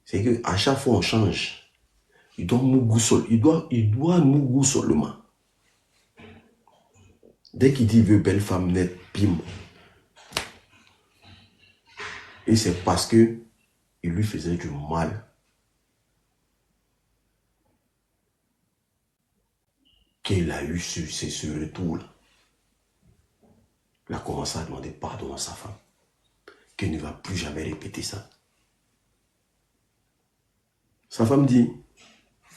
C'est qu'à chaque fois on change. Il doit Mougou seulement. Dès qu'il dit il veut belle femme nette, bim. Et c'est parce que il lui faisait du mal qu'il a eu ce retour-là. Il a commencé à demander pardon à sa femme. Qu'il ne va plus jamais répéter ça. Sa femme dit,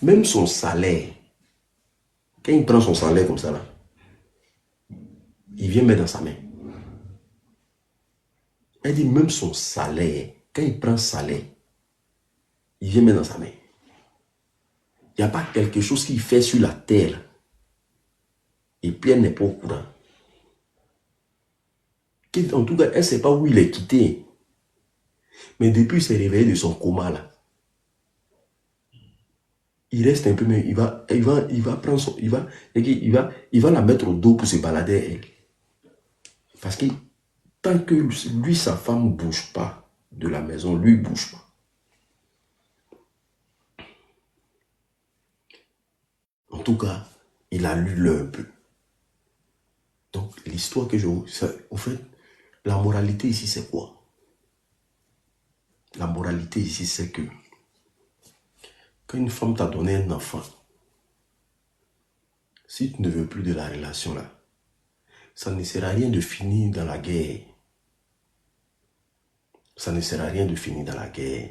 même son salaire, quand il prend son salaire comme ça là, il vient mettre dans sa main. Elle dit, même son salaire, quand il prend salaire, il vient mettre dans sa main. Il n'y a pas quelque chose qu'il fait sur la terre. Et puis elle n'est pas au courant. En tout cas, elle ne sait pas où il est quitté. Mais depuis, il s'est réveillé de son coma là. Il reste un peu, mais il va prendre son, il va la mettre au dos pour se balader elle. Parce que tant que lui, sa femme ne bouge pas de la maison, lui ne bouge pas. En tout cas, il a lu là un peu. Donc, l'histoire que en fait, la moralité ici, c'est quoi? La moralité ici, c'est que quand une femme t'a donné un enfant, si tu ne veux plus de la relation là, ça ne sert à rien de finir dans la guerre. Ça ne sert à rien de finir dans la guerre.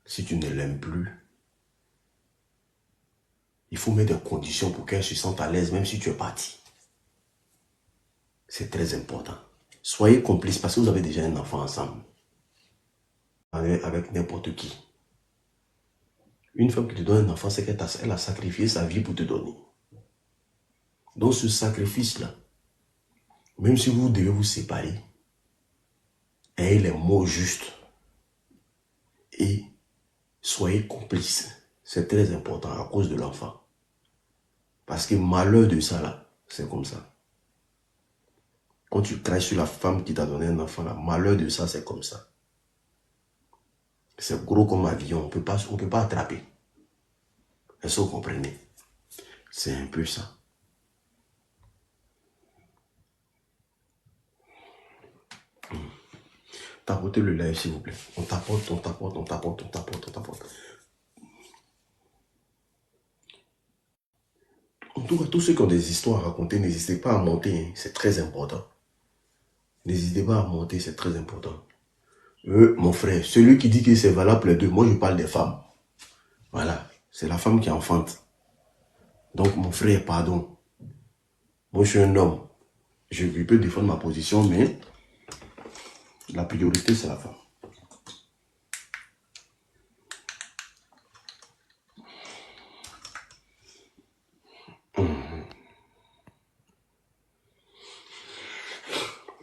Si tu ne l'aimes plus, il faut mettre des conditions pour qu'elle se sente à l'aise même si tu es parti. C'est très important. Soyez complices parce que vous avez déjà un enfant ensemble. Avec n'importe qui. Une femme qui te donne un enfant, c'est qu'elle a sacrifié sa vie pour te donner. Donc ce sacrifice-là, même si vous devez vous séparer, ayez les mots justes. Et soyez complices. C'est très important à cause de l'enfant. Parce que malheur de ça là, c'est comme ça. Quand tu craches sur la femme qui t'a donné un enfant là, malheur de ça, c'est comme ça. C'est gros comme un avion, on ne peut pas attraper. Est-ce que vous comprenez? C'est un peu ça. Tapotez le live s'il vous plaît. On tapote, on tapote, on tapote, on tapote, on tapote. En tout cas, tous ceux qui ont des histoires à raconter, n'hésitez pas à monter, c'est très important. N'hésitez pas à monter, c'est très important. Mon frère, celui qui dit que c'est valable les deux, moi je parle des femmes. Voilà, c'est la femme qui enfante. Donc mon frère, pardon. Moi je suis un homme. Je peux défendre ma position, mais la priorité c'est la femme.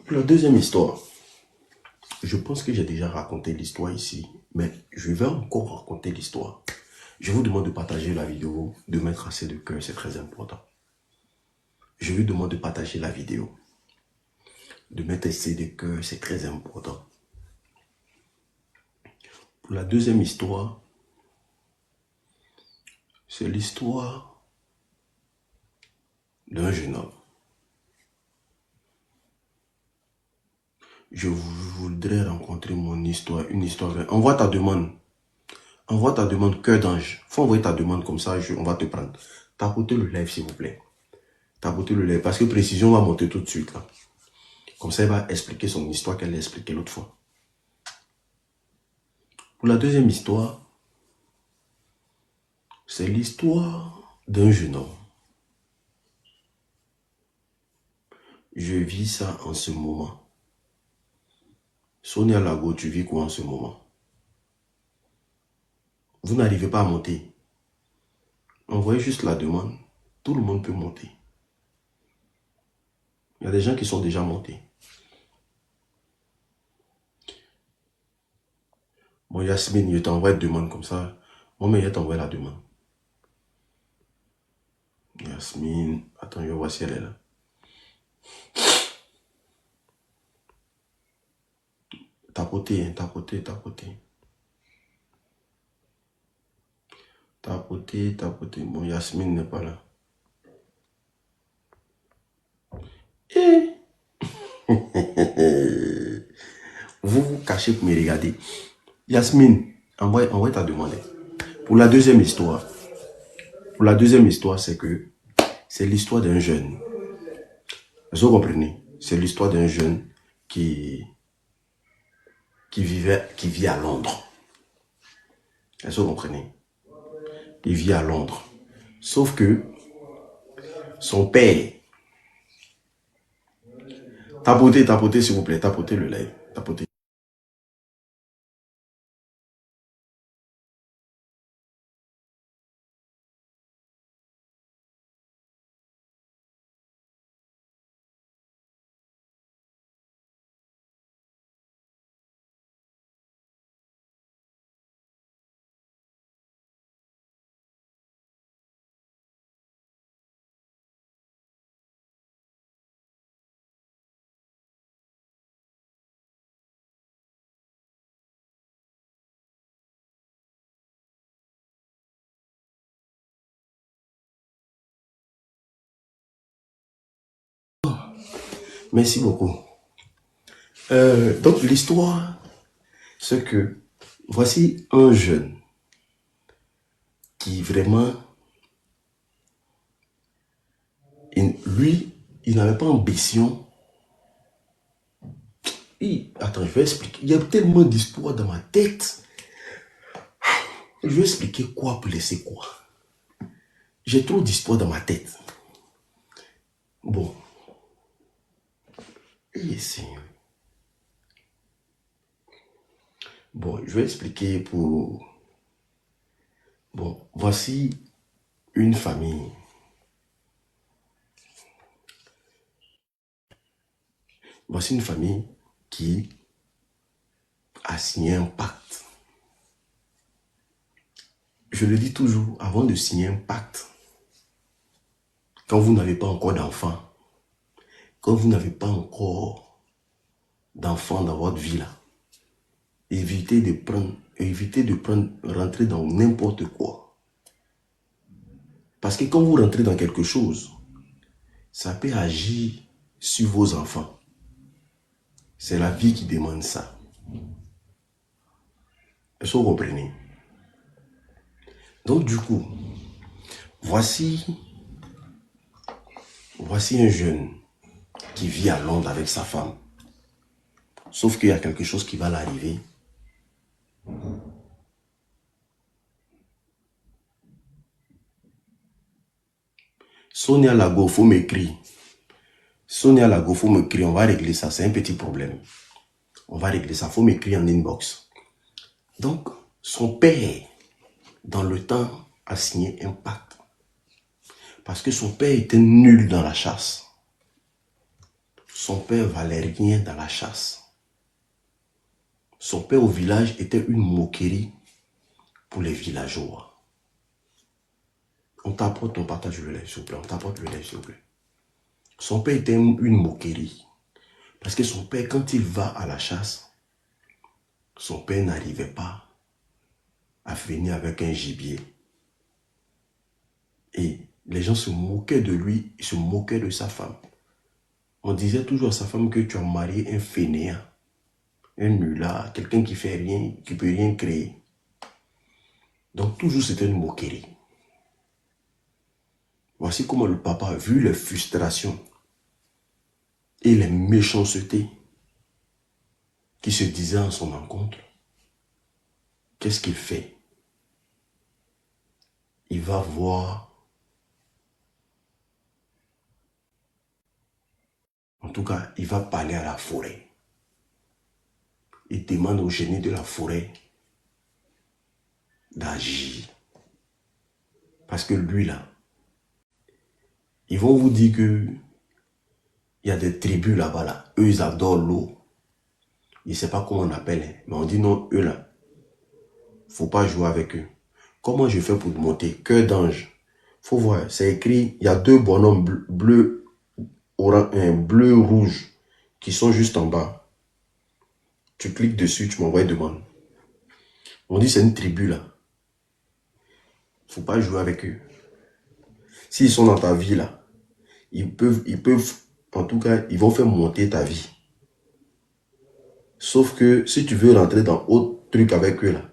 La deuxième histoire. Je pense que j'ai déjà raconté l'histoire ici, mais je vais encore raconter l'histoire. Je vous demande de partager la vidéo, de mettre assez de cœur, c'est très important. Je vous demande de partager la vidéo, de mettre assez de cœur, c'est très important. Pour la deuxième histoire, c'est l'histoire d'un jeune homme. Je voudrais rencontrer une histoire vraie. Envoie ta demande. Envoie ta demande, cœur d'ange. Faut envoyer ta demande comme ça, on va te prendre. Tapotez le live s'il vous plaît. Tapotez le live parce que précision va monter tout de suite là. Comme ça, elle va expliquer son histoire qu'elle a expliquée l'autre fois. Pour la deuxième histoire, c'est l'histoire d'un jeune homme. Je vis ça en ce moment. Sonia Lago, tu vis quoi en ce moment? Vous n'arrivez pas à monter. Envoyez juste la demande. Tout le monde peut monter. Il y a des gens qui sont déjà montés. Bon, Yasmine, je t'envoie une demande comme ça. Moi, mais je t'envoie la demande. Yasmine, attends, je vois si elle est là. Tapotez, tapotez, tapotez. Tapoter, tapoter. Bon, Yasmine n'est pas là. Vous vous cachez pour me regarder. Yasmine, envoie ta demande. Pour la deuxième histoire, c'est que c'est l'histoire d'un jeune. Vous comprenez? C'est l'histoire d'un jeune qui vit à Londres. Vous comprenez? Il vit à Londres. Sauf que son père... Tapotez s'il vous plaît. Tapotez le live. Tapotez. Merci beaucoup. Donc l'histoire, c'est que voici un jeune qui vraiment, lui, il n'avait pas ambition. Attends, je vais expliquer. Il y a tellement d'histoires dans ma tête. Je vais expliquer quoi pour laisser quoi. J'ai trop d'histoires dans ma tête. Bon. Seigneur. Bon, je vais expliquer pour... Bon, voici une famille. Voici une famille qui a signé un pacte. Je le dis toujours, avant de signer un pacte, quand vous n'avez pas encore d'enfants, quand vous n'avez pas encore d'enfants dans votre vie là, évitez de rentrer dans n'importe quoi. Parce que quand vous rentrez dans quelque chose, ça peut agir sur vos enfants. C'est la vie qui demande ça. Est-ce que vous comprenez? Donc du coup, voici un jeune qui vit à Londres avec sa femme. Sauf qu'il y a quelque chose qui va l'arriver. Sonia Lagofo m'écrit. Sonia Lagofo m'écrit, on va régler ça, c'est un petit problème. On va régler ça, il faut m'écrire en inbox. Donc, son père, dans le temps, a signé un pacte. Parce que son père était nul dans la chasse. Son père valait rien dans la chasse. Son père au village était une moquerie pour les villageois. On t'apporte, on partage le lait, s'il vous plaît. On t'apporte le lait, s'il vous plaît. Son père était une moquerie. Parce que son père, quand il va à la chasse, son père n'arrivait pas à venir avec un gibier. Et les gens se moquaient de lui, ils se moquaient de sa femme. On disait toujours à sa femme que tu as marié un fainéant, un nulard, quelqu'un qui fait rien, qui peut rien créer. Donc toujours c'était une moquerie. Voici comment le papa a vu les frustrations et les méchancetés qui se disaient en son encontre. Qu'est-ce qu'il fait? Il va voir, en tout cas, il va parler à la forêt. Il demande au génie de la forêt d'agir. Parce que lui là, ils vont vous dire que il y a des tribus là-bas là. Eux ils adorent l'eau. Je ne sais pas comment on appelle, mais on dit non, eux là, faut pas jouer avec eux. Comment je fais pour monter? Cœur d'ange. Faut voir, c'est écrit, il y a deux bonhommes bleu, bleu, rouge, qui sont juste en bas. Tu cliques dessus, tu m'envoies une demande. On dit c'est une tribu là. ne faut pas jouer avec eux. S'ils sont dans ta vie là, ils peuvent, en tout cas, ils vont faire monter ta vie. Sauf que si tu veux rentrer dans autre truc avec eux là,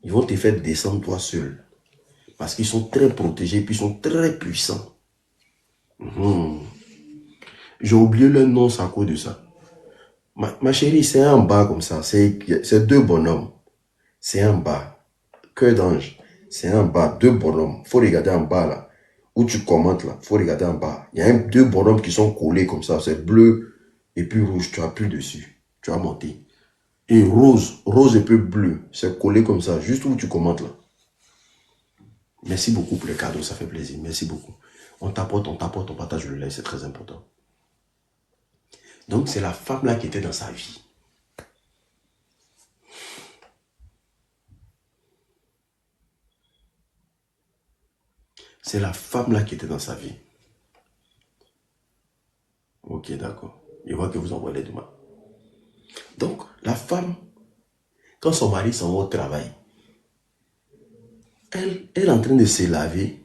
ils vont te faire descendre toi seul. Parce qu'ils sont très protégés, puis ils sont très puissants. J'ai oublié le nom, c'est à cause de ça. Ma chérie, c'est un bas comme ça. C'est deux bonhommes. C'est un bas. Cœur d'ange. C'est un bas. Deux bonhommes. Il faut regarder en bas là. Où tu commentes là. Il faut regarder en bas. Il y a deux bonhommes qui sont collés comme ça. C'est bleu et puis rouge. Tu appuies dessus. Tu vas monter. Et rose. Rose et puis bleu. C'est collé comme ça. Juste où tu commentes là. Merci beaucoup pour les cadeaux. Ça fait plaisir. Merci beaucoup. On tapote, on partage le live. C'est très important. Donc c'est la femme là qui était dans sa vie. C'est la femme là qui était dans sa vie. Ok, d'accord. Je vois que vous envoyez les demandes. Donc, la femme, quand son mari s'en va au travail, elle est en train de se laver.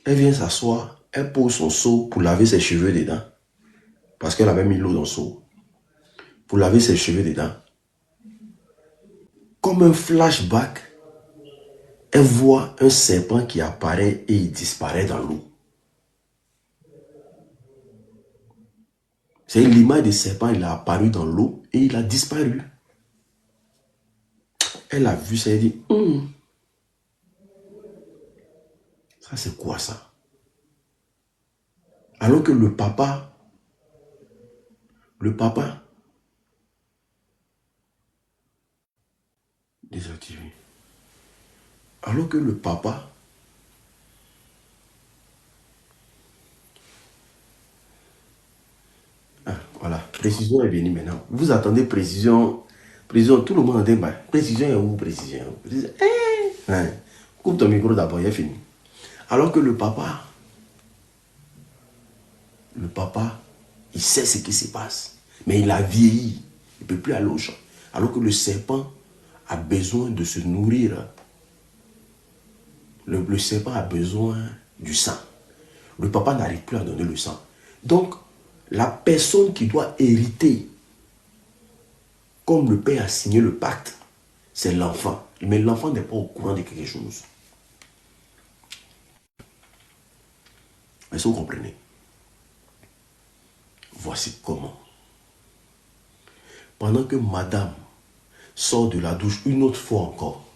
Elle vient s'asseoir, elle pose son seau pour laver ses cheveux dedans. Parce qu'elle avait mis l'eau dans le seau. Pour laver ses cheveux dedans. Comme un flashback, elle voit un serpent qui apparaît et il disparaît dans l'eau. C'est l'image du serpent, il a apparu dans l'eau et il a disparu. Elle a vu ça et dit, ça c'est quoi ça? Alors que le papa, désactivé. Alors que le papa, voilà, précision est venue maintenant. Vous attendez précision, tout le monde entend, précision est où, précision? Coupe ton micro d'abord, il est fini. Alors que le papa, il sait ce qui se passe, mais il a vieilli, il ne peut plus aller au champ. Alors que le serpent a besoin de se nourrir. Le serpent a besoin du sang. Le papa n'arrive plus à donner le sang. Donc, la personne qui doit hériter, comme le père a signé le pacte, c'est l'enfant. Mais l'enfant n'est pas au courant de quelque chose. Est-ce que vous comprenez? Voici comment. Pendant que madame sort de la douche une autre fois encore,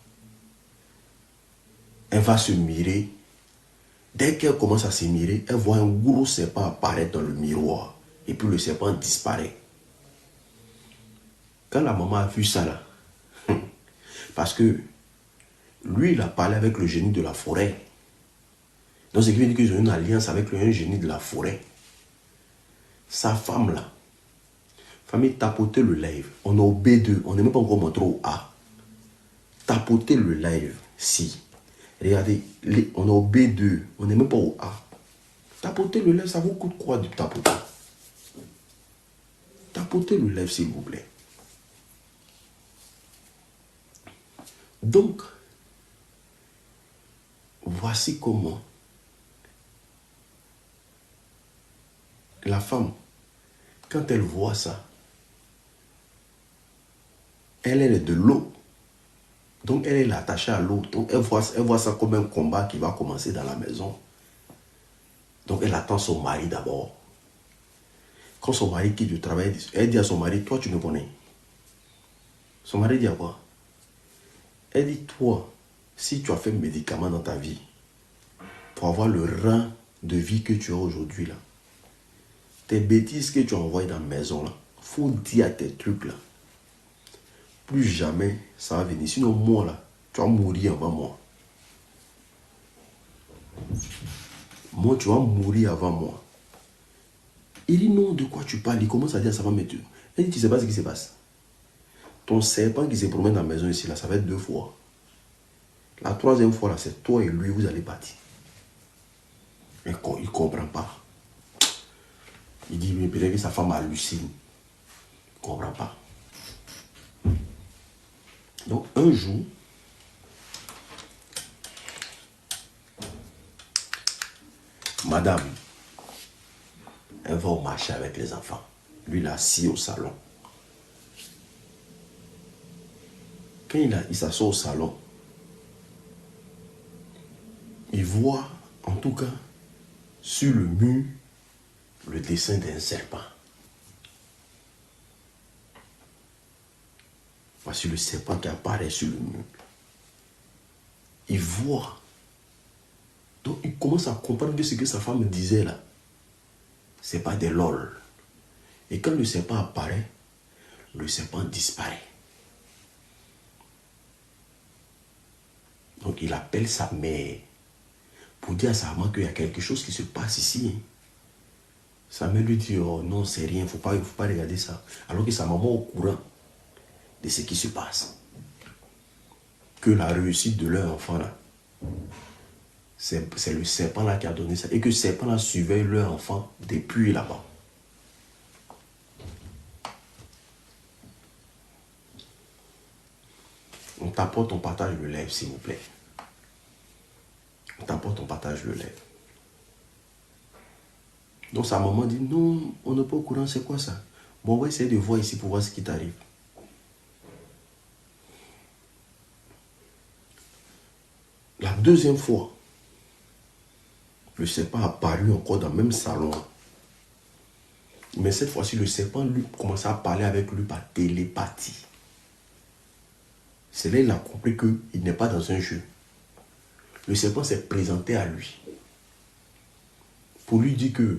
elle va se mirer. Dès qu'elle commence à se mirer, elle voit un gros serpent apparaître dans le miroir. Et puis le serpent disparaît. Quand la maman a vu ça là, parce que lui, il a parlé avec le génie de la forêt. Donc, ce qui veut dire qu'ils ont une alliance avec un génie de la forêt. Sa femme là, famille, tapotez le live. On est au B2, on n'est même pas encore montré au A. Tapotez le live. Si. Regardez, on est au B2, on n'est même pas au A. Tapotez le live, ça vous coûte quoi de tapoter? Tapotez le live, s'il vous plaît. Donc, voici comment la femme, quand elle voit ça, elle est de l'eau. Donc, elle est attachée à l'eau. Donc, elle voit ça comme un combat qui va commencer dans la maison. Donc, elle attend son mari d'abord. Quand son mari quitte du travail, elle dit à son mari, toi, tu me connais. Son mari dit à quoi? Elle dit, toi, si tu as fait médicament dans ta vie, pour avoir le rang de vie que tu as aujourd'hui, là, tes bêtises que tu as envoyées dans la maison, là, faut dire à tes trucs, là. Plus jamais ça va venir. Sinon, moi, là, tu vas mourir avant moi. Moi, tu vas mourir avant moi. Il dit, non, de quoi tu parles? Il commence à dire à sa femme, mais elle dit, tu sais pas ce qui se passe. Ton serpent qui se promène dans la maison ici, là, ça va être 2 fois. La 3e fois, là, c'est toi et lui, vous allez partir. Mais il ne comprend pas. Il dit, mais peut-être que sa femme hallucine. Il ne comprend pas. Donc, un jour, madame, elle va au marché avec les enfants. Lui, il est assis au salon. Quand il s'assoit au salon, il voit, en tout cas, sur le mur, le dessin d'un serpent. Voici le serpent qui apparaît sur le mur. Il voit. Donc, il commence à comprendre que ce que sa femme disait là, ce n'est pas des lol. Et quand le serpent apparaît, le serpent disparaît. Donc, il appelle sa mère pour dire à sa maman qu'il y a quelque chose qui se passe ici. Sa mère lui dit, oh non, c'est rien, il ne faut pas regarder ça. Alors que sa maman est au courant de ce qui se passe. Que la réussite de leur enfant là, c'est le serpent là qui a donné ça. Et que le serpent là surveille leur enfant depuis là-bas. On t'apporte, on partage le lèvre, s'il vous plaît. On t'apporte, on partage le lèvre. Donc sa maman dit, non, on n'est pas au courant, c'est quoi ça? Bon, on va essayer de voir ici pour voir ce qui t'arrive. La deuxième fois, le serpent a apparu encore dans le même salon. Mais cette fois-ci, le serpent lui commençait à parler avec lui par télépathie. C'est là qu'il a compris qu'il n'est pas dans un jeu. Le serpent s'est présenté à lui pour lui dire que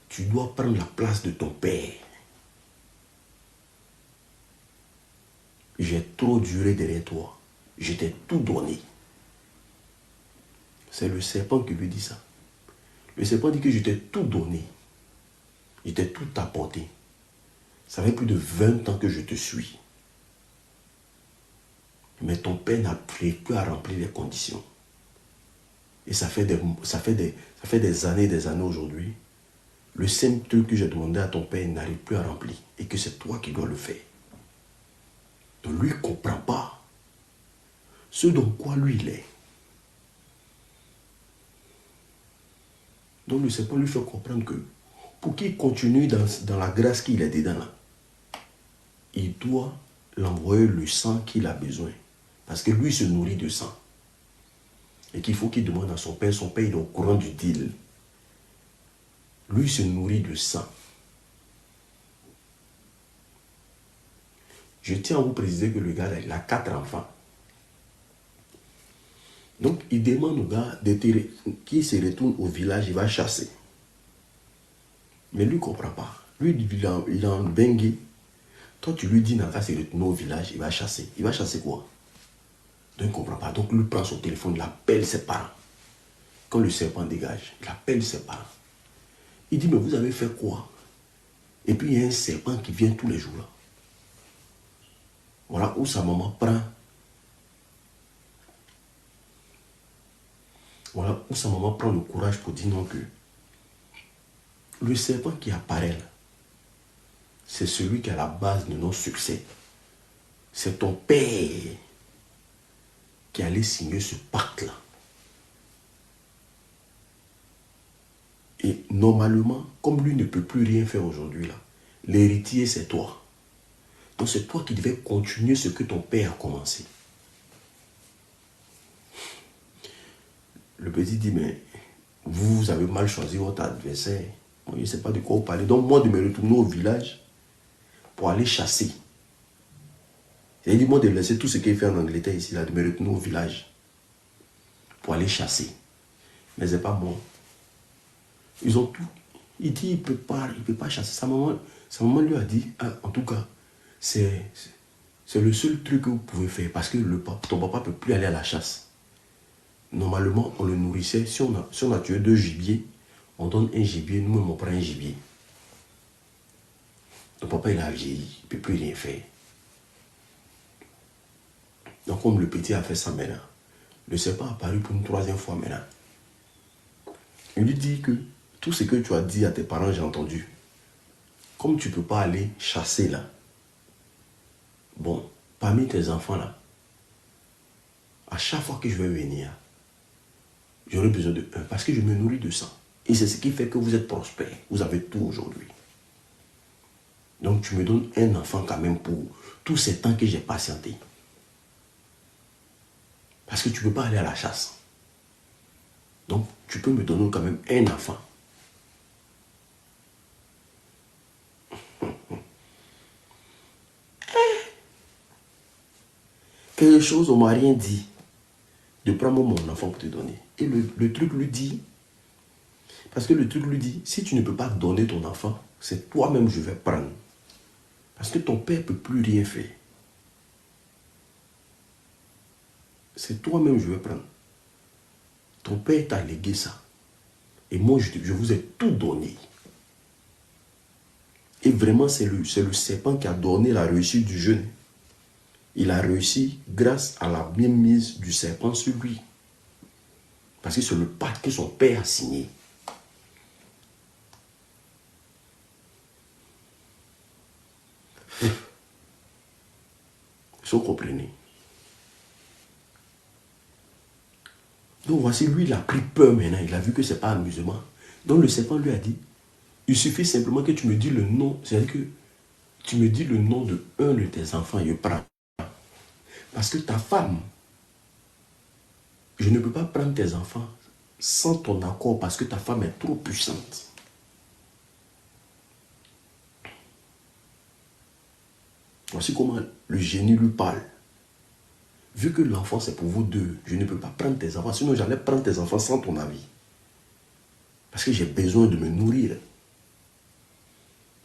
tu dois prendre la place de ton père. J'ai trop duré derrière toi. Je t'ai tout donné. C'est le serpent qui lui dit ça. Le serpent dit que je t'ai tout donné. Je t'ai tout apporté. Ça fait plus de 20 ans que je te suis. Mais ton père n'arrive plus à remplir les conditions. Et ça fait des années aujourd'hui. Le simple truc que j'ai demandé à ton père n'arrive plus à remplir. Et que c'est toi qui dois le faire. Donc lui ne comprend pas ce dont quoi lui il est. Donc le serpent lui fait comprendre que pour qu'il continue dans la grâce qu'il est dedans là, il doit l'envoyer le sang qu'il a besoin. Parce que lui se nourrit de sang. Et qu'il faut qu'il demande à son père il est au courant du deal. Lui se nourrit de sang. Je tiens à vous préciser que le gars là, il a 4 enfants. Donc il demande au gars qu'il se retourne au village, il va chasser. Mais lui ne comprend pas. Lui, il est en bengue. Toi, tu lui dis, n'a qu'à se retourner au village, il va chasser. Il va chasser quoi? Donc, il ne comprend pas. Donc, lui prend son téléphone, il appelle ses parents. Quand le serpent dégage, il appelle ses parents. Il dit, mais vous avez fait quoi? Et puis, il y a un serpent qui vient tous les jours là. Voilà où sa maman prend. Voilà où sa maman prend le courage pour dire non que le serpent qui apparaît là, c'est celui qui est à la base de nos succès. C'est ton père qui allait signer ce pacte-là. Et normalement, comme lui ne peut plus rien faire aujourd'hui, là, l'héritier, c'est toi. Donc c'est toi qui devais continuer ce que ton père a commencé. Le petit dit, mais vous avez mal choisi votre adversaire. Moi, je ne sais pas de quoi vous parlez. Donc moi, de me retourner au village pour aller chasser. Il dit, moi, de laisser tout ce qu'il fait en Angleterre ici, là, de me retourner au village pour aller chasser. Mais ce n'est pas moi. Ils ont tout. Il dit, il ne peut pas chasser. Sa maman lui a dit, ah, en tout cas, c'est le seul truc que vous pouvez faire parce que ton papa ne peut plus aller à la chasse. Normalement, on le nourrissait. Si on a tué 2 gibiers, on donne un gibier, nous-mêmes on prend un gibier. Ton papa il a vieilli, il ne peut plus rien faire. Donc comme le petit a fait ça maintenant, le serpent a apparu pour une 3e fois maintenant. Il lui dit que tout ce que tu as dit à tes parents, j'ai entendu. Comme tu ne peux pas aller chasser là, bon, parmi tes enfants là, à chaque fois que je vais venir, J'aurais besoin de 1 parce que je me nourris de ça. Et c'est ce qui fait que vous êtes prospère. Vous avez tout aujourd'hui. Donc tu me donnes un enfant quand même pour tous ces temps que j'ai patienté. Parce que tu ne peux pas aller à la chasse. Donc tu peux me donner quand même un enfant. Quelque chose, on ne m'a rien dit. De prendre mon enfant pour te donner. Et le truc lui dit, parce que le truc lui dit, si tu ne peux pas donner ton enfant, c'est toi-même que je vais prendre. Parce que ton père ne peut plus rien faire. C'est toi-même que je vais prendre. Ton père t'a légué ça. Et moi, je vous ai tout donné. Et vraiment, c'est le serpent qui a donné la réussite du jeune. Il a réussi grâce à la bien mise du serpent sur lui. Parce que c'est le pacte que son père a signé. Vous comprenez? Donc voici, lui, il a pris peur maintenant. Il a vu que ce n'est pas amusement. Donc le serpent lui a dit, il suffit simplement que tu me dis le nom. C'est-à-dire que tu me dis le nom de un de tes enfants et je prends. Parce que ta femme, je ne peux pas prendre tes enfants sans ton accord parce que ta femme est trop puissante. Voici comment le génie lui parle. Vu que l'enfant c'est pour vous deux, je ne peux pas prendre tes enfants. Sinon j'allais prendre tes enfants sans ton avis. Parce que j'ai besoin de me nourrir.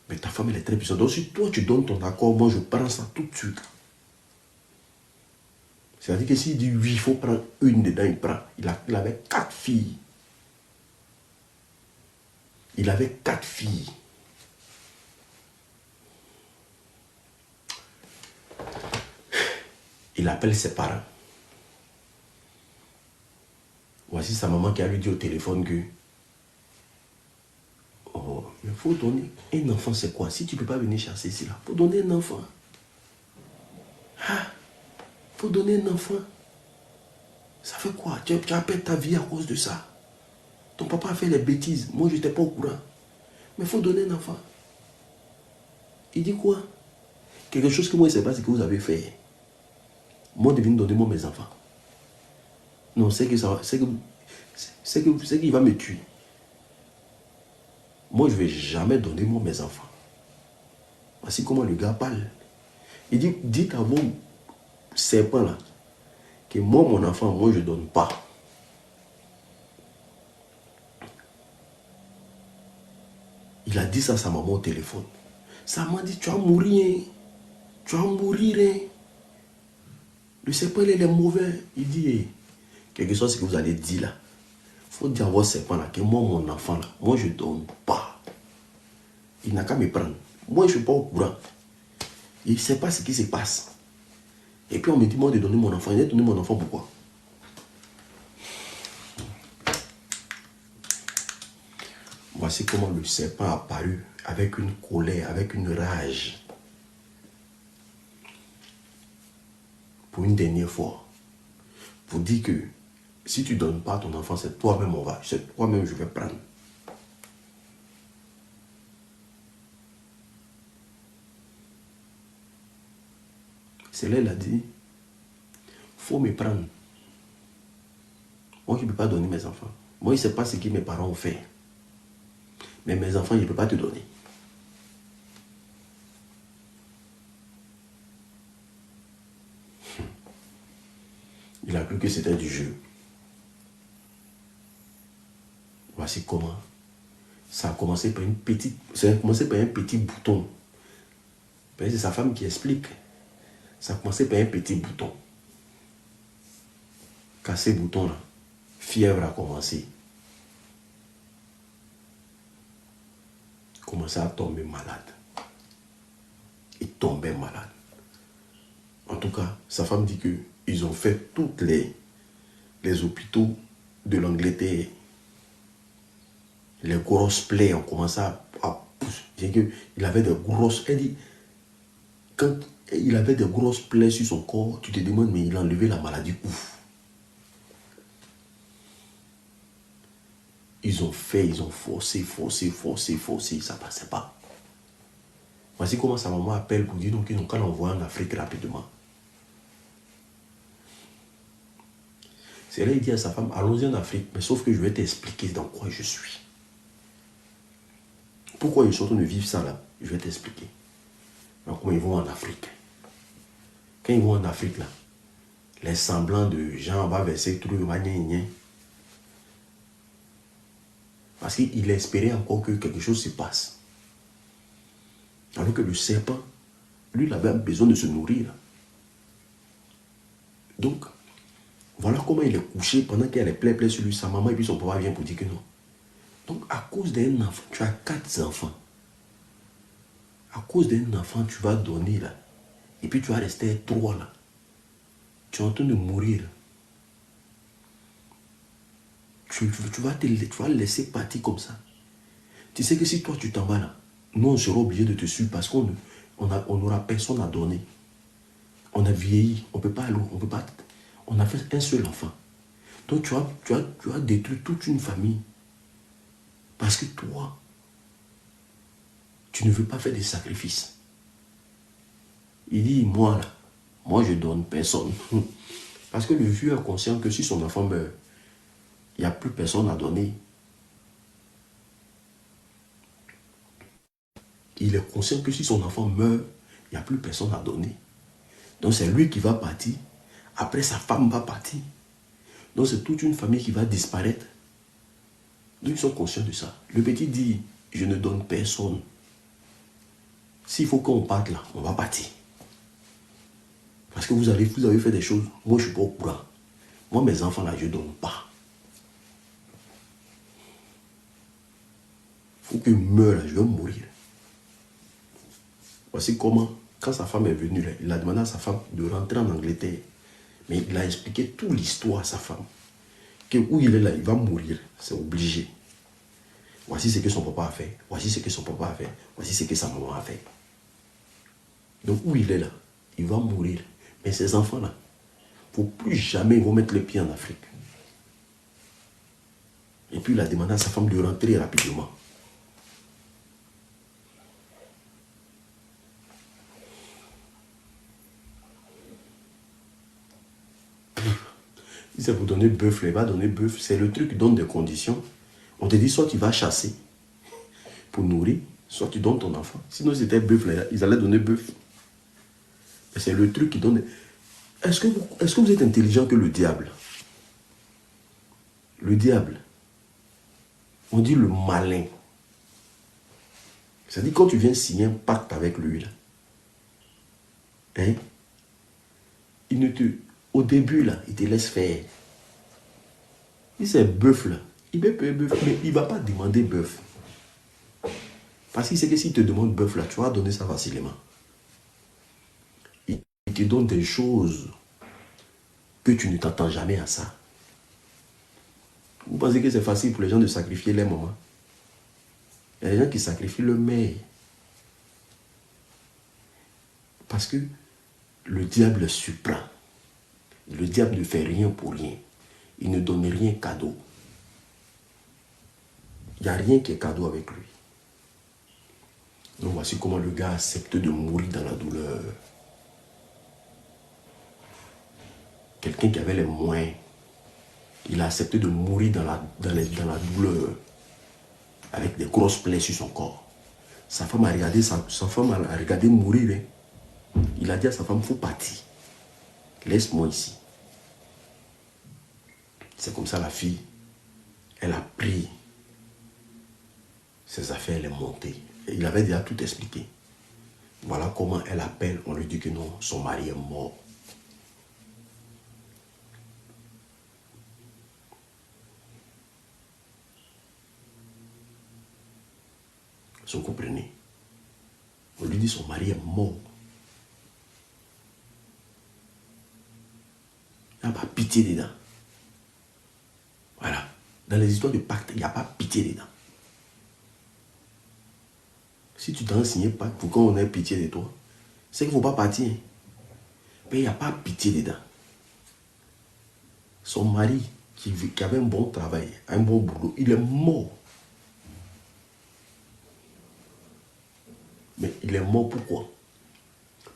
Mais ta femme elle est très puissante. Donc si toi tu donnes ton accord, moi je prends ça tout de suite. C'est-à-dire que s'il dit oui, il faut prendre une dedans, il prend. Il avait 4 filles. Il avait 4 filles. Il appelle ses parents. Voici sa maman qui a lui dit au téléphone que oh, il faut donner un enfant, c'est quoi? Si tu ne peux pas venir chasser ici, là, il faut donner un enfant. Ah, il faut donner un enfant. Ça fait quoi? Tu as perdu ta vie à cause de ça. Ton papa a fait les bêtises. Moi, je n'étais pas au courant. Mais il faut donner un enfant. Il dit quoi? Quelque chose que moi, je ne sais pas ce que vous avez fait. Moi, je viens donner moi mes enfants. Non, c'est que ça, c'est qu'il va me tuer. Moi, je ne vais jamais donner moi mes enfants. Voici comment le gars parle. Il dit, dites à vos serpents là, que moi, mon enfant, moi, je ne donne pas. Il a dit ça à sa maman au téléphone. Sa maman dit, tu vas mourir. Hein. Tu vas mourir. Hein. Le serpent, il est mauvais. Il dit, hey, quelque chose que vous allez dire là. Il faut dire à votre serpent là, que moi, mon enfant là, moi, je ne donne pas. Il n'a qu'à me prendre. Moi, je ne suis pas au courant. Il ne sait pas ce qui se passe. Et puis on me dit, moi, de donner mon enfant. Il a donné mon enfant pourquoi? Voici comment le serpent a apparu avec une colère, avec une rage. Pour une dernière fois. Pour dire que si tu ne donnes pas ton enfant, c'est toi-même c'est toi-même je vais prendre. C'est là il a dit, faut me prendre. Moi, je ne peux pas donner mes enfants. Moi, je ne sais pas ce que mes parents ont fait. Mais mes enfants, je ne peux pas te donner. Il a cru que c'était du jeu. Voici comment. Ça a commencé par une petite. Ça a commencé par un petit bouton. C'est sa femme qui explique. Ça a commencé par un petit bouton. Quand ces boutons-là, fièvre a commencé. Commençait à tomber malade. Il tombait malade. En tout cas, sa femme dit qu'ils ont fait toutes les hôpitaux de l'Angleterre. Les grosses plaies ont commencé à pousser. Il avait de grosses... Elle dit, quand il avait de grosses plaies sur son corps, tu te demandes, mais il a enlevé la maladie où? Ils ont fait, ils ont forcé, ça ne passait pas. Voici comment sa maman appelle pour dire donc qu'ils n'ont qu'à l'envoyer en Afrique rapidement. C'est là qu'il dit à sa femme, allons-y en Afrique, mais sauf que je vais t'expliquer dans quoi je suis. Pourquoi ils sont en train de vivre ça là? Je vais t'expliquer. Donc comment ils vont en Afrique. Quand ils vont en Afrique là, les semblants de gens vont verser tout le manier. Parce qu'il espérait encore que quelque chose se passe. Alors que le serpent, lui, il avait besoin de se nourrir. Donc, voilà comment il est couché pendant qu'il y a les plaies sur lui. Sa maman et puis son papa viennent pour dire que non. Donc, à cause d'un enfant, tu as 4 enfants. À cause d'un enfant, tu vas donner là. Et puis tu vas rester 3 là. Tu es en train de mourir. Tu vas le laisser partir comme ça. Tu sais que si toi tu t'en vas là, nous on sera obligé de te suivre parce qu'on n'aura personne à donner. On a vieilli, on ne peut pas aller, on a fait un seul enfant. Donc tu as détruit toute une famille. Parce que toi, tu ne veux pas faire des sacrifices. Il dit, moi là, moi je donne personne. Parce que le vieux est conscient que si son enfant meurt, il n'y a plus personne à donner. Il est conscient que si son enfant meurt, il n'y a plus personne à donner. Donc c'est lui qui va partir. Après, sa femme va partir. Donc c'est toute une famille qui va disparaître. Donc ils sont conscients de ça. Le petit dit, je ne donne personne. S'il faut qu'on parte là, on va partir. Parce que vous avez fait des choses, moi je ne suis pas au courant. Moi mes enfants là, je ne donne pas. Il faut qu'ils meurent là, je vais mourir. Voici comment, quand sa femme est venue là, il a demandé à sa femme de rentrer en Angleterre. Mais il a expliqué toute l'histoire à sa femme. Que où il est là, il va mourir. C'est obligé. Voici ce que son papa a fait. Voici ce que son papa a fait. Voici ce que sa maman a fait. Donc où il est là, il va mourir. Mais ces enfants-là, pour plus jamais ils vont mettre le pied en Afrique. Et puis il a demandé à sa femme de rentrer rapidement. Si c'est pour donner bœuf, il va donner bœuf. C'est le truc qui donne des conditions. On te dit soit tu vas chasser pour nourrir, soit tu donnes ton enfant. Sinon c'était bœuf, là, ils allaient donner bœuf. C'est le truc qui donne... Est-ce que vous êtes intelligent que le diable? Le diable, on dit le malin. C'est-à-dire quand tu viens signer un pacte avec lui, là, hein, il ne te... Au début, là, il te laisse faire. Si c'est bœuf, là, il peut payer bœuf, mais il ne va pas demander bœuf. Parce qu'il sait que s'il te demande bœuf, là, tu vas donner ça facilement. Il te donne des choses que tu ne t'attends jamais à ça. Vous pensez que c'est facile pour les gens de sacrifier les mamans? Il y a des gens qui sacrifient leur mère. Parce que le diable surprend. Le diable ne fait rien pour rien. Il ne donne rien cadeau. Il n'y a rien qui est cadeau avec lui. Donc voici comment le gars accepte de mourir dans la douleur. Quelqu'un qui avait les moyens, il a accepté de mourir dans la douleur, avec des grosses plaies sur son corps. Sa femme a regardé mourir. Hein. Il a dit à sa femme, il faut partir. Laisse-moi ici. C'est comme ça la fille, elle a pris ses affaires, elle est montée. Et il avait déjà tout expliqué. Voilà comment elle appelle, on lui dit que non, son mari est mort. Vous comprenez? On lui dit son mari est mort. Il n'y a pas pitié dedans. Voilà. Dans les histoires de pacte, il n'y a pas pitié dedans. Si tu t'en signes pacte pour qu'on ait pitié de toi, c'est qu'il ne faut pas partir. Mais il n'y a pas pitié dedans. Son mari, qui avait un bon travail, un bon boulot, il est mort. Mais il est mort pourquoi?